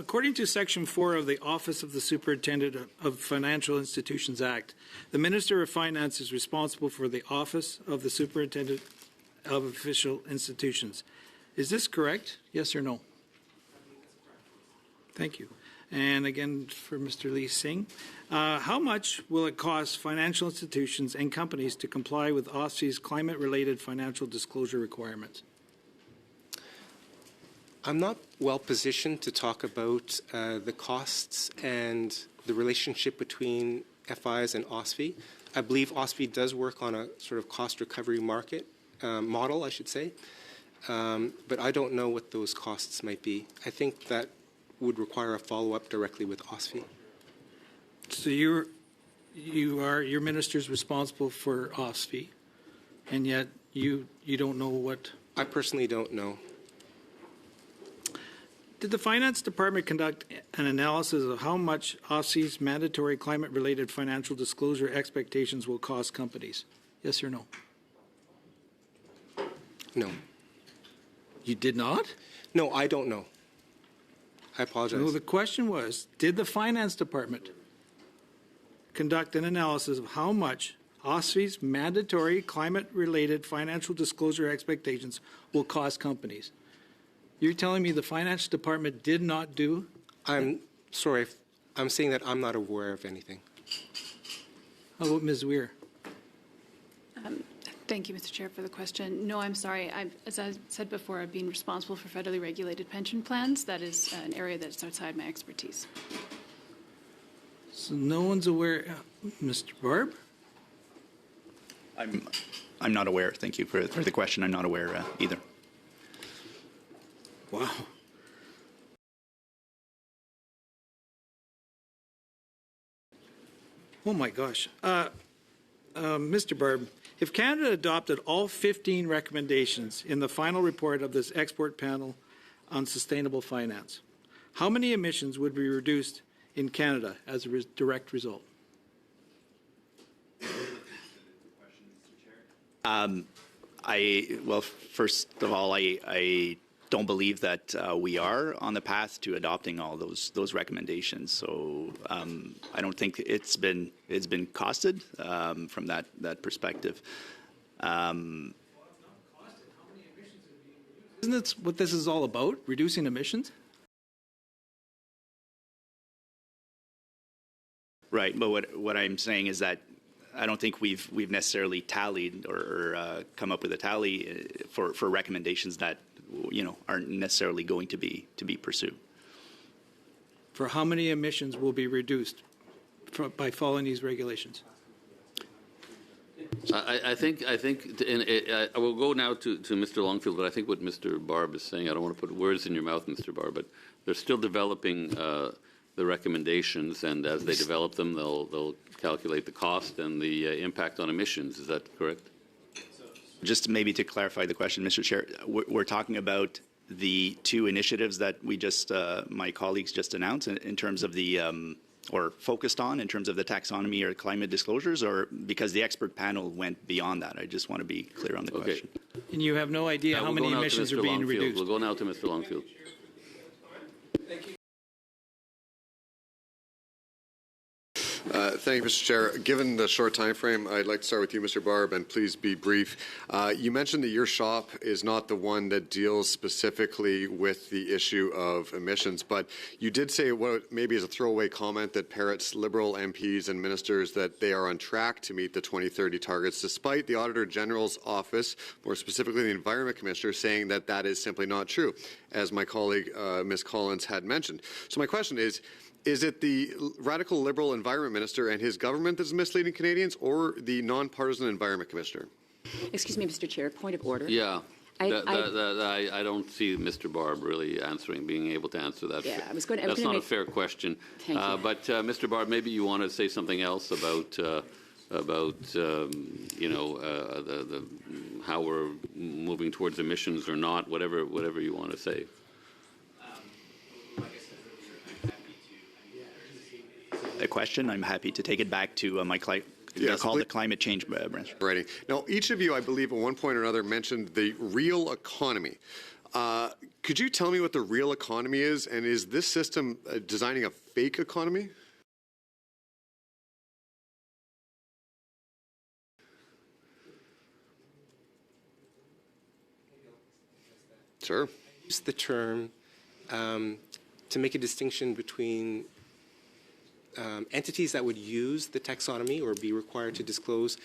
According to Section 4 of the Office of the Superintendent of Financial Institutions Act, the Minister of Finance is responsible for the Office of the Superintendent of Official Institutions. Is this correct? Yes or no? Thank you. And again, for Mr. Lee Singh, how much will it cost financial institutions and companies to comply with OSFI's climate-related financial disclosure requirements? I'm not well positioned to talk about the costs and the relationship between FIs and OSFI. I believe OSFI does work on a sort of cost recovery market model, I should say, but I don't know what those costs might be. I think that would require a follow-up directly with OSFI. So your minister's responsible for OSFI, and yet you don't know what? I personally don't know. Did the Finance Department conduct an analysis of how much OSFI's mandatory climate-related financial disclosure expectations will cost companies? Yes or no? No. You did not? No, I don't know. I apologize. No, the question was, did the Finance Department conduct an analysis of how much OSFI's mandatory climate-related financial disclosure expectations will cost companies? You're telling me the Finance Department did not do? I'm sorry. I'm saying that I'm not aware of anything. How about Ms. Weir? Thank you, Mr. Chair, for the question. No, I'm sorry. As I said before, I've been responsible for federally regulated pension plans. That is an area that's outside my expertise. So no one's aware. Mr. Barb? I'm not aware. Thank you for the question. I'm not aware either. Wow. Oh my gosh. Mr. Barb, if Canada adopted all 15 recommendations in the final report of this expert panel on sustainable finance, how many emissions would be reduced in Canada as a direct result? Well, first of all, I don't believe that we are on the path to adopting all those recommendations. So I don't think it's been costed from that perspective. Isn't that what this is all about? Reducing emissions? Right, but what I'm saying is that I don't think we've necessarily tallied or come up with a tally for recommendations that aren't necessarily going to be pursued. For how many emissions will be reduced by following these regulations? I think I will go now to Mr. Longfield, but I think what Mr. Barb is saying, I don't want to put words in your mouth, Mr. Barb, but they're still developing the recommendations, and as they develop them, they'll calculate the cost and the impact on emissions. Is that correct? Just maybe to clarify the question, Mr. Chair, we're talking about the two initiatives that we just, my colleagues just announced in terms of the, or focused on in terms of the taxonomy or climate disclosures, or because the expert panel went beyond that. I just want to be clear on the question. And you have no idea how many emissions are being reduced? We'll go now to Mr. Longfield. Thank you. Thank you, Mr. Chair. Given the short time frame, I'd like to start with you, Mr. Barb, and please be brief. You mentioned that your shop is not the one that deals specifically with the issue of emissions, but you did say what maybe as a throwaway comment that parrots Liberal MPs and ministers that they are on track to meet the 2030 targets, despite the Auditor General's office, more specifically the Environment Commissioner, saying that that is simply not true, as my colleague Ms. Collins had mentioned. So my question is it the radical Liberal Environment Minister and his government that's misleading Canadians, or the non-partisan Environment Commissioner? Excuse me, Mr. Chair, point of order. Yeah. I don't see Mr. Barb really being able to answer that. Yeah, that's not a fair question. Thank you. But Mr. Barb, maybe you want to say something else about how we're moving towards emissions or not, whatever you want to say. A question, I'm happy to take it back to my client. Yes, called the climate change branch. Now, each of you, I believe, at one point or another mentioned the real economy. Could you tell me what the real economy is, and is this system designing a fake economy? Sure. Use the term to make a distinction between entities that would use the taxonomy or be required to disclose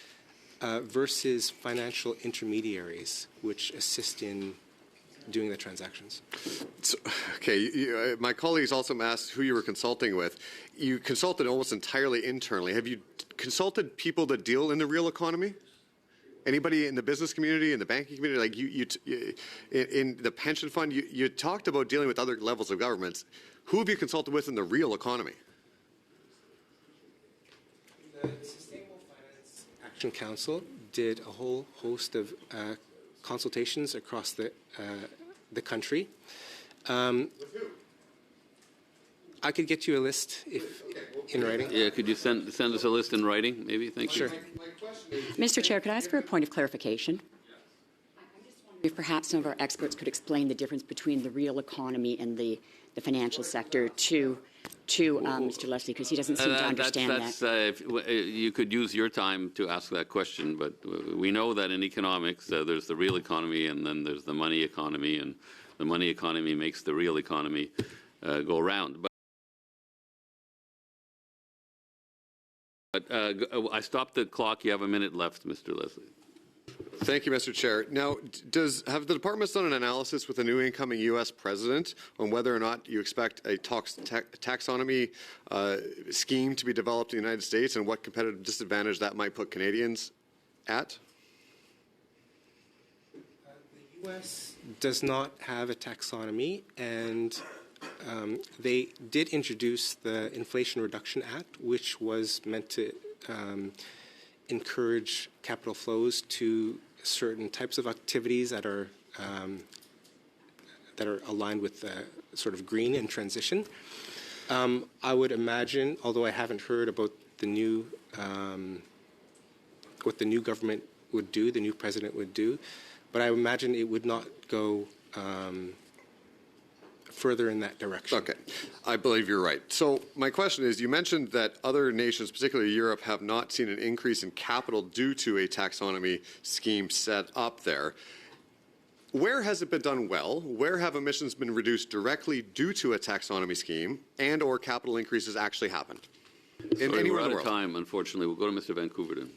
versus financial intermediaries, which assist in doing the transactions. So, okay, my colleagues also asked who you were consulting with. You consulted almost entirely internally. Have you consulted people that deal in the real economy? Anybody in the business community, in the banking community, like in the pension fund, you talked about dealing with other levels of governments. Who have you consulted with in the real economy? The Sustainable Finance Action Council did a whole host of consultations across the country. I could get you a list if in writing. Yeah, could you send us a list in writing, maybe? Thank you. Sure. Mr. Chair, could I ask for a point of clarification? I'm just wondering if perhaps some of our experts could explain the difference between the real economy and the financial sector to Mr. Leslie, because he doesn't seem to understand that. You could use your time to ask that question, but we know that in economics there's the real economy and then there's the money economy, and the money economy makes the real economy go round. But I stopped the clock. You have a minute left, Mr. Leslie. Thank you, Mr. Chair. Now, have the departments done an analysis with the new incoming U.S. president on whether or not you expect a taxonomy scheme to be developed in the United States and what competitive disadvantage that might put Canadians at? The U.S. does not have a taxonomy, and they did introduce the Inflation Reduction Act, which was meant to encourage capital flows to certain types of activities that are aligned with sort of green and transition. I would imagine, although I haven't heard about the new what the new government would do, the new president would do, but I imagine it would not go further in that direction. Okay, I believe you're right. So my question is, you mentioned that other nations, particularly Europe, have not seen an increase in capital due to a taxonomy scheme set up there. Where has it been done well? Where have emissions been reduced directly due to a taxonomy scheme and or capital increases actually happened? Sorry, we're out of time, unfortunately. We'll go to Mr. Van Koeverden.